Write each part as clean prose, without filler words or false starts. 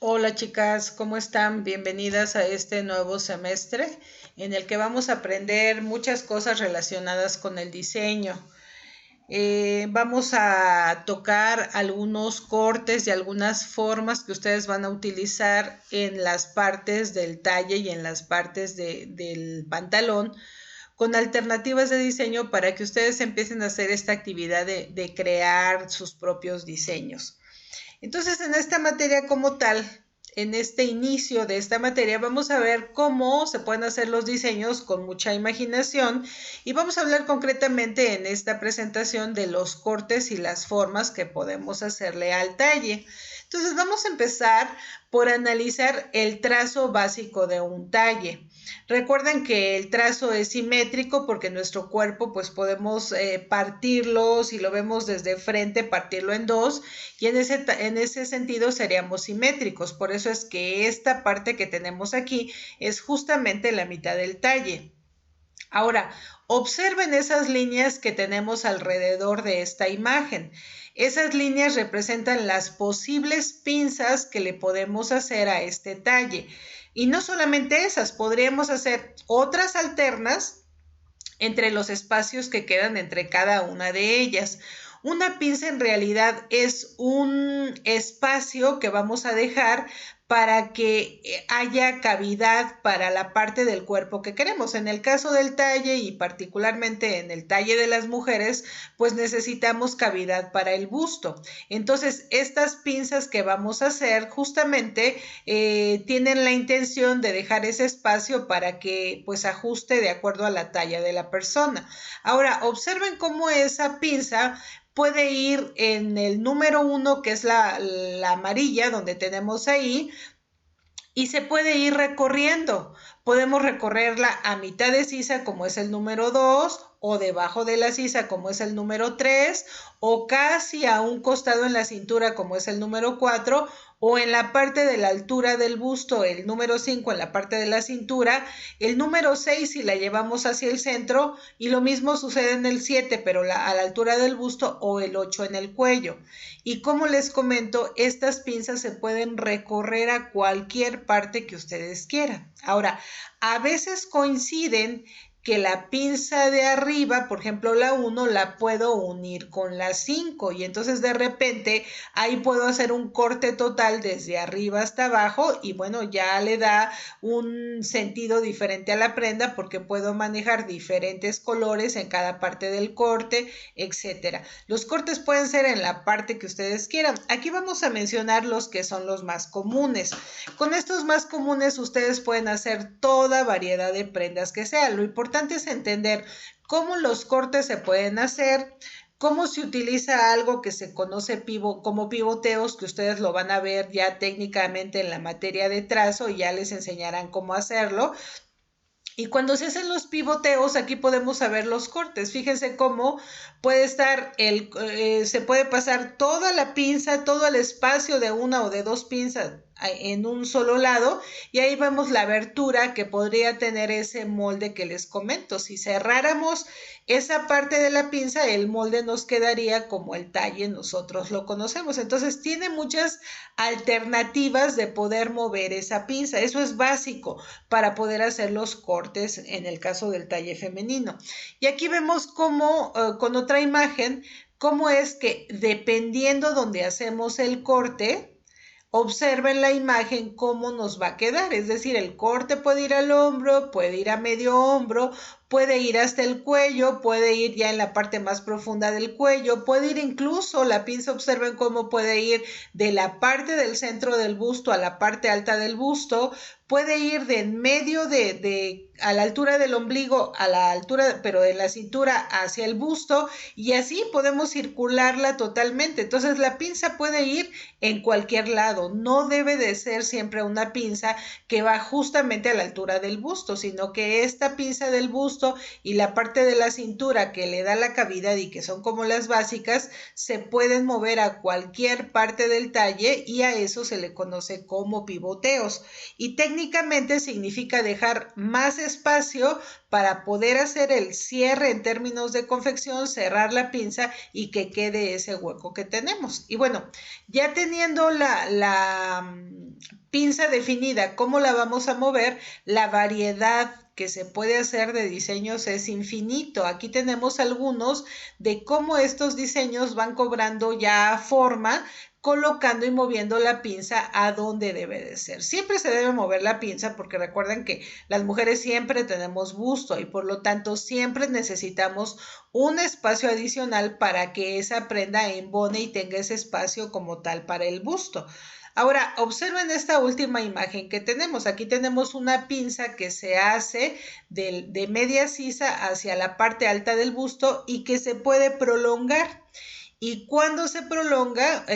Hola chicas, ¿cómo están? Bienvenidas a este nuevo semestre en el que vamos a aprender muchas cosas relacionadas con el diseño. Vamos a tocar algunos cortes y algunas formas que ustedes van a utilizar en las partes del talle y en las partes del pantalón con alternativas de diseño para que ustedes empiecen a hacer esta actividad de crear sus propios diseños. Entonces, en esta materia como tal, en este inicio de esta materia, vamos a ver cómo se pueden hacer los diseños con mucha imaginación y vamos a hablar concretamente en esta presentación de los cortes y las formas que podemos hacerle al talle. Entonces, vamos a empezar por analizar el trazo básico de un talle. Recuerden que el trazo es simétrico porque nuestro cuerpo pues podemos partirlo, si lo vemos desde frente, partirlo en dos y en ese sentido seríamos simétricos. Por eso es que esta parte que tenemos aquí es justamente la mitad del talle. Ahora, observen esas líneas que tenemos alrededor de esta imagen. Esas líneas representan las posibles pinzas que le podemos hacer a este talle. Y no solamente esas, podríamos hacer otras alternas entre los espacios que quedan entre cada una de ellas. Una pinza en realidad es un espacio que vamos a dejar para que haya cavidad para la parte del cuerpo que queremos. En el caso del talle y particularmente en el talle de las mujeres, pues necesitamos cavidad para el busto. Entonces, estas pinzas que vamos a hacer justamente tienen la intención de dejar ese espacio para que pues ajuste de acuerdo a la talla de la persona. Ahora, observen cómo esa pinza puede ir en el número 1, que es la amarilla, donde tenemos ahí, y se puede ir recorriendo. Podemos recorrerla a mitad de sisa, como es el número 2, o debajo de la sisa, como es el número 3, o casi a un costado en la cintura, como es el número 4, o en la parte de la altura del busto, el número 5 en la parte de la cintura, el número 6 si la llevamos hacia el centro, y lo mismo sucede en el 7, pero a la altura del busto, o el 8 en el cuello. Y como les comento, estas pinzas se pueden recorrer a cualquier parte que ustedes quieran. Ahora, a veces coinciden que la pinza de arriba, por ejemplo la 1, la puedo unir con la 5 y entonces de repente ahí puedo hacer un corte total desde arriba hasta abajo y bueno, ya le da un sentido diferente a la prenda porque puedo manejar diferentes colores en cada parte del corte, etcétera. Los cortes pueden ser en la parte que ustedes quieran. Aquí vamos a mencionar los que son los más comunes. Con estos más comunes ustedes pueden hacer toda variedad de prendas que sea. Lo importante es entender cómo los cortes se pueden hacer, cómo se utiliza algo que se conoce como pivoteos, que ustedes lo van a ver ya técnicamente en la materia de trazo y ya les enseñarán cómo hacerlo. Y cuando se hacen los pivoteos, aquí podemos saber los cortes. Fíjense cómo puede estar se puede pasar toda la pinza, todo el espacio de una o de dos pinzas en un solo lado y ahí vemos la abertura que podría tener ese molde que les comento. Si cerráramos esa parte de la pinza, el molde nos quedaría como el talle nosotros lo conocemos. Entonces tiene muchas alternativas de poder mover esa pinza. Eso es básico para poder hacer los cortes en el caso del talle femenino. Y aquí vemos cómo, con otra imagen, cómo es que dependiendo donde hacemos el corte, observen la imagen cómo nos va a quedar, es decir, el corte puede ir al hombro, puede ir a medio hombro, puede ir hasta el cuello, puede ir ya en la parte más profunda del cuello, puede ir incluso, la pinza observen cómo puede ir de la parte del centro del busto a la parte alta del busto, puede ir de en medio a la altura del ombligo, a la altura, pero de la cintura hacia el busto, y así podemos circularla totalmente. Entonces la pinza puede ir en cualquier lado, no debe de ser siempre una pinza que va justamente a la altura del busto, sino que esta pinza del busto y la parte de la cintura que le da la cavidad y que son como las básicas, se pueden mover a cualquier parte del talle y a eso se le conoce como pivoteos. Y técnicamente significa dejar más espacio para poder hacer el cierre en términos de confección, cerrar la pinza y que quede ese hueco que tenemos. Y bueno, ya teniendo la pinza definida. ¿Cómo la vamos a mover? La variedad que se puede hacer de diseños es infinito. Aquí tenemos algunos de cómo estos diseños van cobrando ya forma, colocando y moviendo la pinza a donde debe de ser. Siempre se debe mover la pinza porque recuerden que las mujeres siempre tenemos busto y por lo tanto siempre necesitamos un espacio adicional para que esa prenda embone y tenga ese espacio como tal para el busto. Ahora, observen esta última imagen que tenemos. Aquí tenemos una pinza que se hace de media sisa hacia la parte alta del busto y que se puede prolongar. Y cuando se prolonga,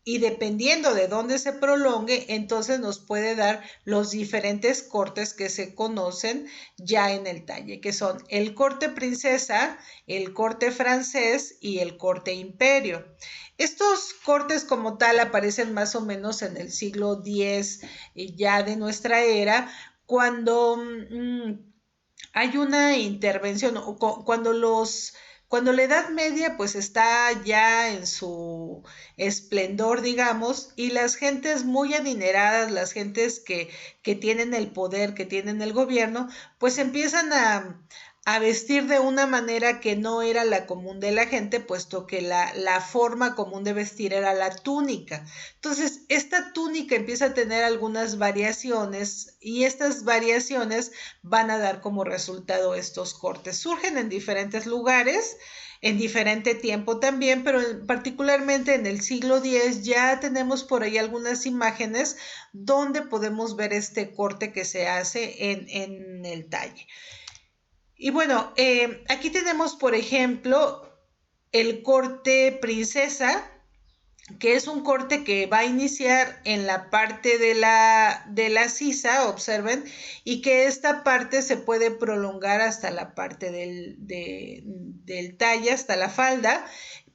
y dependiendo de dónde se prolongue, entonces nos puede dar los diferentes cortes que se conocen ya en el talle, que son el corte princesa, el corte francés y el corte imperio. Estos cortes como tal aparecen más o menos en el siglo X ya de nuestra era, cuando hay una intervención, cuando la Edad Media pues está ya en su esplendor, digamos, y las gentes muy adineradas, las gentes que tienen el poder, que tienen el gobierno, pues empiezan a vestir de una manera que no era la común de la gente, puesto que la forma común de vestir era la túnica. Entonces, esta túnica empieza a tener algunas variaciones y estas variaciones van a dar como resultado estos cortes. Surgen en diferentes lugares, en diferente tiempo también, pero particularmente en el siglo X ya tenemos por ahí algunas imágenes donde podemos ver este corte que se hace en el talle. Y bueno, aquí tenemos, por ejemplo, el corte princesa, que es un corte que va a iniciar en la parte de la sisa, observen, y que esta parte se puede prolongar hasta la parte del talle, hasta la falda.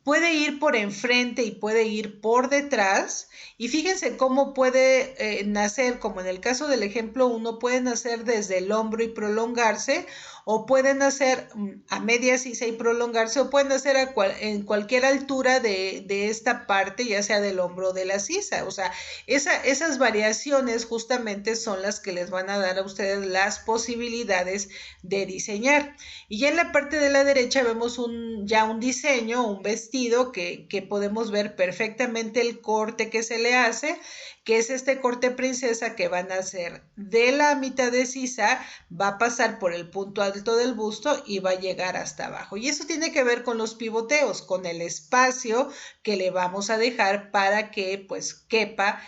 Puede ir por enfrente y puede ir por detrás. Y fíjense cómo puede nacer, como en el caso del ejemplo 1, puede nacer desde el hombro y prolongarse, o pueden nacer a media sisa y prolongarse, o pueden nacer en cualquier altura de esta parte, ya sea del hombro o de la sisa. O sea, esas variaciones justamente son las que les van a dar a ustedes las posibilidades de diseñar. Y ya en la parte de la derecha vemos ya un diseño, un vestido que podemos ver perfectamente el corte que se le hace, que es este corte princesa que van a hacer de la mitad de sisa, va a pasar por el punto alto del busto y va a llegar hasta abajo. Y eso tiene que ver con los pivoteos, con el espacio que le vamos a dejar para que pues quepa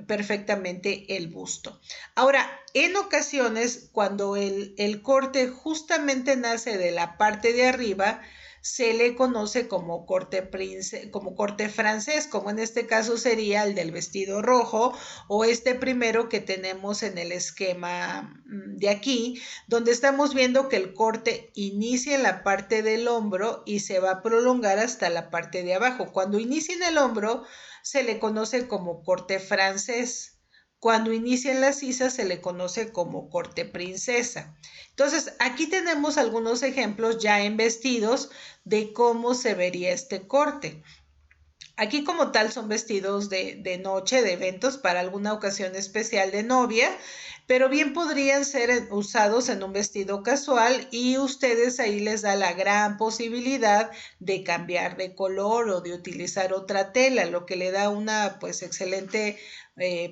perfectamente el busto. Ahora, en ocasiones, cuando el corte justamente nace de la parte de arriba, se le conoce como corte francés, como en este caso sería el del vestido rojo, o este primero que tenemos en el esquema de aquí, donde estamos viendo que el corte inicia en la parte del hombro y se va a prolongar hasta la parte de abajo. Cuando inicia en el hombro, se le conoce como corte francés. Cuando inicia en la sisa se le conoce como corte princesa. Entonces, aquí tenemos algunos ejemplos ya en vestidos de cómo se vería este corte. Aquí como tal son vestidos de noche, de eventos para alguna ocasión especial de novia, pero bien podrían ser usados en un vestido casual y ustedes ahí les da la gran posibilidad de cambiar de color o de utilizar otra tela, lo que le da una pues excelente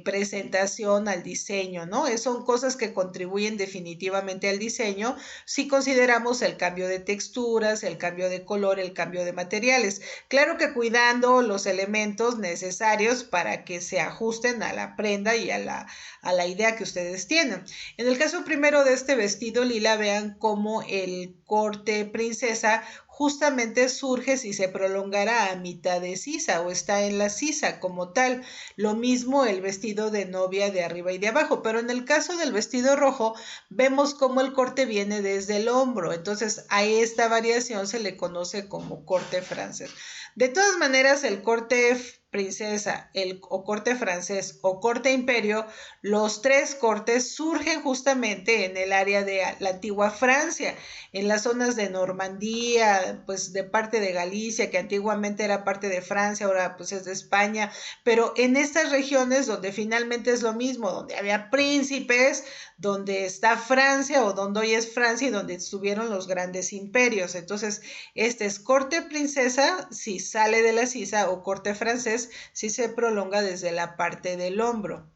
presentación al diseño, ¿no? Son cosas que contribuyen definitivamente al diseño si consideramos el cambio de texturas, el cambio de color, el cambio de materiales. Claro que cuidando los elementos necesarios para que se ajusten a la prenda y a la idea que ustedes tienen. En el caso primero de este vestido lila, vean cómo el corte princesa justamente surge si se prolongara a mitad de sisa o está en la sisa como tal. Lo mismo el vestido de novia de arriba y de abajo, pero en el caso del vestido rojo vemos cómo el corte viene desde el hombro, entonces a esta variación se le conoce como corte francés. De todas maneras, el corte princesa o corte francés o corte imperio, los tres cortes surgen justamente en el área de la antigua Francia, en las zonas de Normandía, pues de parte de Galicia, que antiguamente era parte de Francia, ahora pues es de España, pero en estas regiones donde finalmente es lo mismo, donde había príncipes, donde está Francia o donde hoy es Francia y donde estuvieron los grandes imperios. Entonces, este es corte princesa si sale de la sisa o corte francés si se prolonga desde la parte del hombro.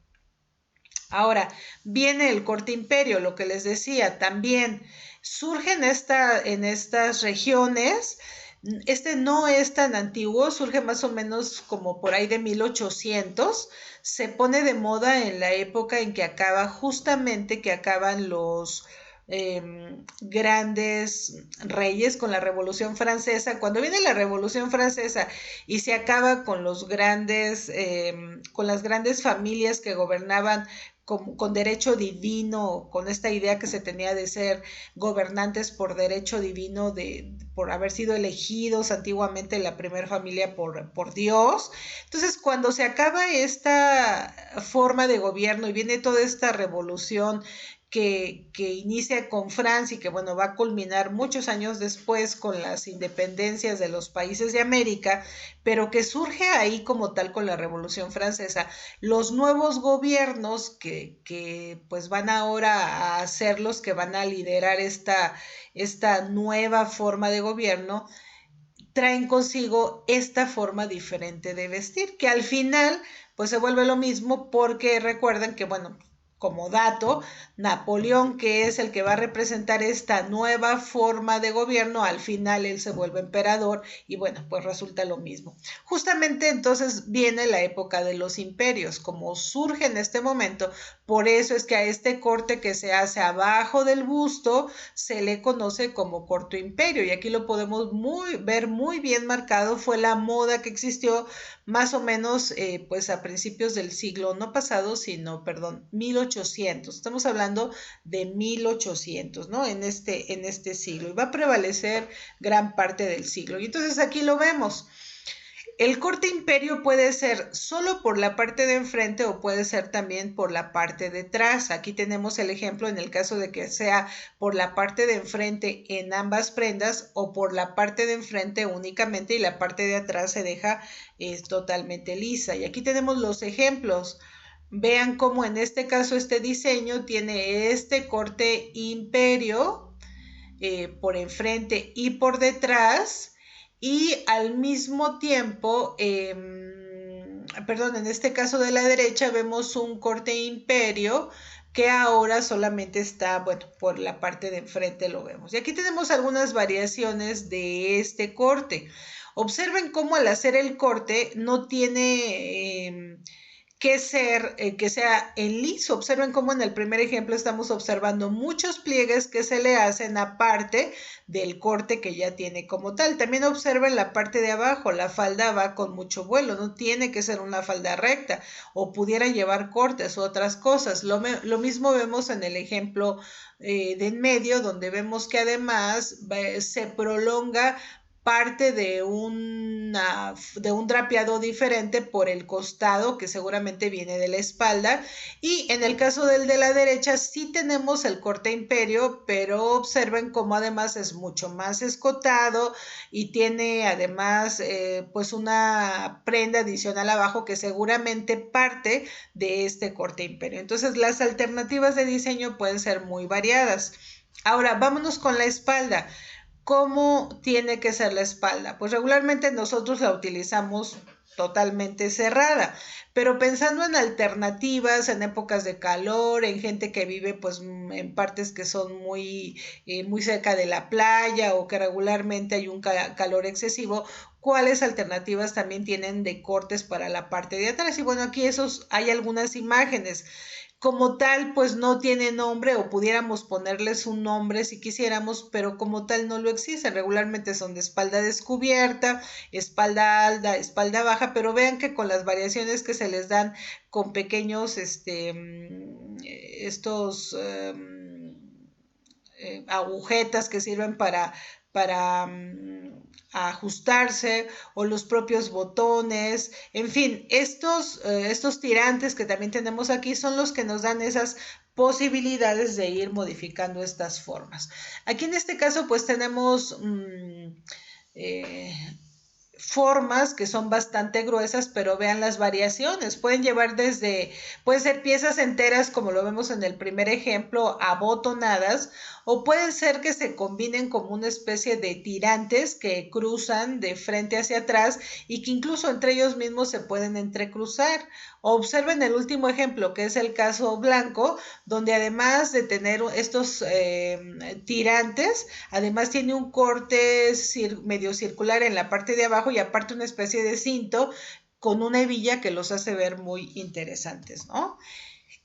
Ahora, viene el corte imperio, lo que les decía, también surge en estas regiones. Este no es tan antiguo, surge más o menos como por ahí de 1800, se pone de moda en la época en que acaba, justamente que acaban los grandes reyes con la Revolución Francesa. Cuando viene la Revolución Francesa y se acaba con los grandes, con las grandes familias que gobernaban con derecho divino, con esta idea que se tenía de ser gobernantes por derecho divino, por haber sido elegidos antiguamente la primera familia por Dios. Entonces, cuando se acaba esta forma de gobierno y viene toda esta revolución que inicia con Francia y que bueno, va a culminar muchos años después con las independencias de los países de América, pero que surge ahí como tal con la Revolución Francesa, los nuevos gobiernos que pues van ahora a ser los que van a liderar esta nueva forma de gobierno, traen consigo esta forma diferente de vestir, que al final pues se vuelve lo mismo porque recuerden que, bueno, como dato, Napoleón, que es el que va a representar esta nueva forma de gobierno, al final él se vuelve emperador y bueno, pues resulta lo mismo. Justamente entonces viene la época de los imperios, como surge en este momento, por eso es que a este corte que se hace abajo del busto se le conoce como corto imperio y aquí lo podemos ver muy bien marcado, fue la moda que existió más o menos pues a principios del siglo, no pasado, sino, perdón, 1800. Estamos hablando de 1800, ¿no? En este siglo. Y va a prevalecer gran parte del siglo. Y entonces aquí lo vemos. El corte imperio puede ser solo por la parte de enfrente o puede ser también por la parte de atrás. Aquí tenemos el ejemplo en el caso de que sea por la parte de enfrente en ambas prendas o por la parte de enfrente únicamente y la parte de atrás se deja totalmente lisa. Y aquí tenemos los ejemplos. Vean cómo en este caso este diseño tiene este corte imperio por enfrente y por detrás y al mismo tiempo, perdón, en este caso de la derecha vemos un corte imperio que ahora solamente está, bueno, por la parte de enfrente lo vemos. Y aquí tenemos algunas variaciones de este corte. Observen cómo al hacer el corte no tiene que sea en liso. Observen cómo en el primer ejemplo estamos observando muchos pliegues que se le hacen aparte del corte que ya tiene como tal. También observen la parte de abajo, la falda va con mucho vuelo, no tiene que ser una falda recta o pudiera llevar cortes u otras cosas. Lo mismo vemos en el ejemplo de en medio, donde vemos que además se prolonga parte de un drapeado diferente por el costado que seguramente viene de la espalda y en el caso del de la derecha sí tenemos el corte imperio, pero observen cómo además es mucho más escotado y tiene además pues una prenda adicional abajo que seguramente parte de este corte imperio. Entonces las alternativas de diseño pueden ser muy variadas. Ahora vámonos con la espalda. ¿Cómo tiene que ser la espalda? Pues regularmente nosotros la utilizamos totalmente cerrada, pero pensando en alternativas, en épocas de calor, en gente que vive pues en partes que son muy cerca de la playa o que regularmente hay un calor excesivo, ¿cuáles alternativas también tienen de cortes para la parte de atrás? Y bueno, aquí hay algunas imágenes. Como tal, pues no tiene nombre o pudiéramos ponerles un nombre si quisiéramos, pero como tal no lo existen. Regularmente son de espalda descubierta, espalda alta, espalda baja, pero vean que con las variaciones que se les dan con pequeños, estos agujetas que sirven ajustarse, o los propios botones, en fin, estos tirantes que también tenemos aquí son los que nos dan esas posibilidades de ir modificando estas formas. Aquí en este caso pues tenemos formas que son bastante gruesas, pero vean las variaciones. Pueden ser piezas enteras, como lo vemos en el primer ejemplo, abotonadas, o pueden ser que se combinen como una especie de tirantes que cruzan de frente hacia atrás y que incluso entre ellos mismos se pueden entrecruzar. Observen el último ejemplo, que es el caso blanco, donde además de tener estos tirantes, además tiene un corte medio circular en la parte de abajo y aparte una especie de cinto con una hebilla que los hace ver muy interesantes, ¿no?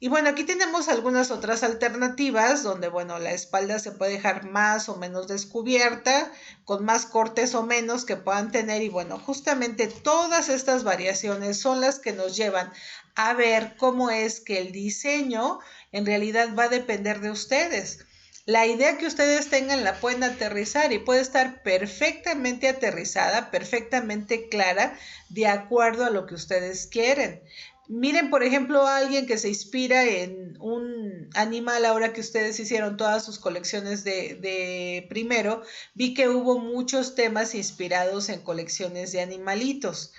Y bueno, aquí tenemos algunas otras alternativas donde, bueno, la espalda se puede dejar más o menos descubierta, con más cortes o menos que puedan tener. Y bueno, justamente todas estas variaciones son las que nos llevan a ver cómo es que el diseño en realidad va a depender de ustedes. La idea que ustedes tengan la pueden aterrizar y puede estar perfectamente aterrizada, perfectamente clara, de acuerdo a lo que ustedes quieren. Miren, por ejemplo, a alguien que se inspira en un animal, ahora que ustedes hicieron todas sus colecciones de primero, vi que hubo muchos temas inspirados en colecciones de animalitos.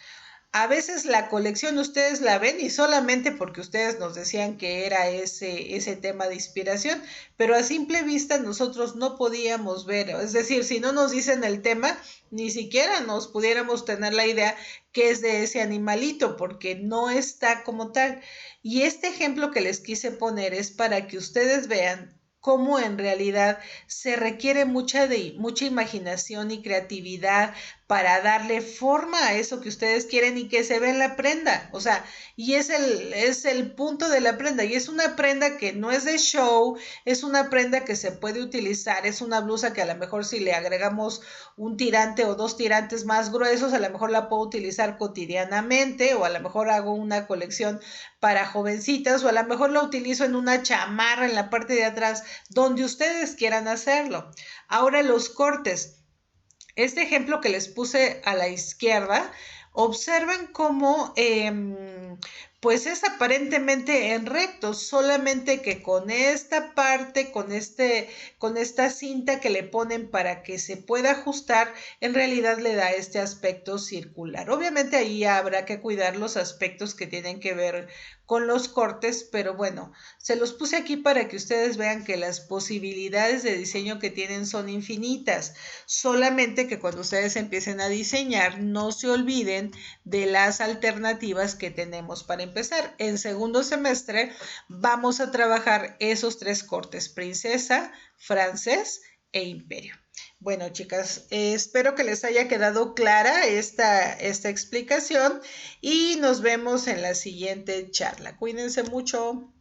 A veces la colección ustedes la ven y solamente porque ustedes nos decían que era ese tema de inspiración, pero a simple vista nosotros no podíamos ver, es decir, si no nos dicen el tema, ni siquiera nos pudiéramos tener la idea que es de ese animalito, porque no está como tal. Y este ejemplo que les quise poner es para que ustedes vean cómo en realidad se requiere mucha imaginación y creatividad para darle forma a eso que ustedes quieren y que se ve en la prenda. O sea, y es el punto de la prenda. Y es una prenda que no es de show, es una prenda que se puede utilizar, es una blusa que a lo mejor si le agregamos un tirante o dos tirantes más gruesos, a lo mejor la puedo utilizar cotidianamente, o a lo mejor hago una colección para jovencitas, o a lo mejor la utilizo en una chamarra en la parte de atrás, donde ustedes quieran hacerlo. Ahora los cortes. Este ejemplo que les puse a la izquierda, observen cómo pues es aparentemente en recto, solamente que con esta parte, con esta cinta que le ponen para que se pueda ajustar, en realidad le da este aspecto circular. Obviamente ahí habrá que cuidar los aspectos que tienen que ver con los cortes, pero bueno, se los puse aquí para que ustedes vean que las posibilidades de diseño que tienen son infinitas. Solamente que cuando ustedes empiecen a diseñar, no se olviden de las alternativas que tenemos para empezar. En segundo semestre vamos a trabajar esos tres cortes: princesa, francés e imperio. Bueno, chicas, espero que les haya quedado clara esta explicación y nos vemos en la siguiente charla. Cuídense mucho.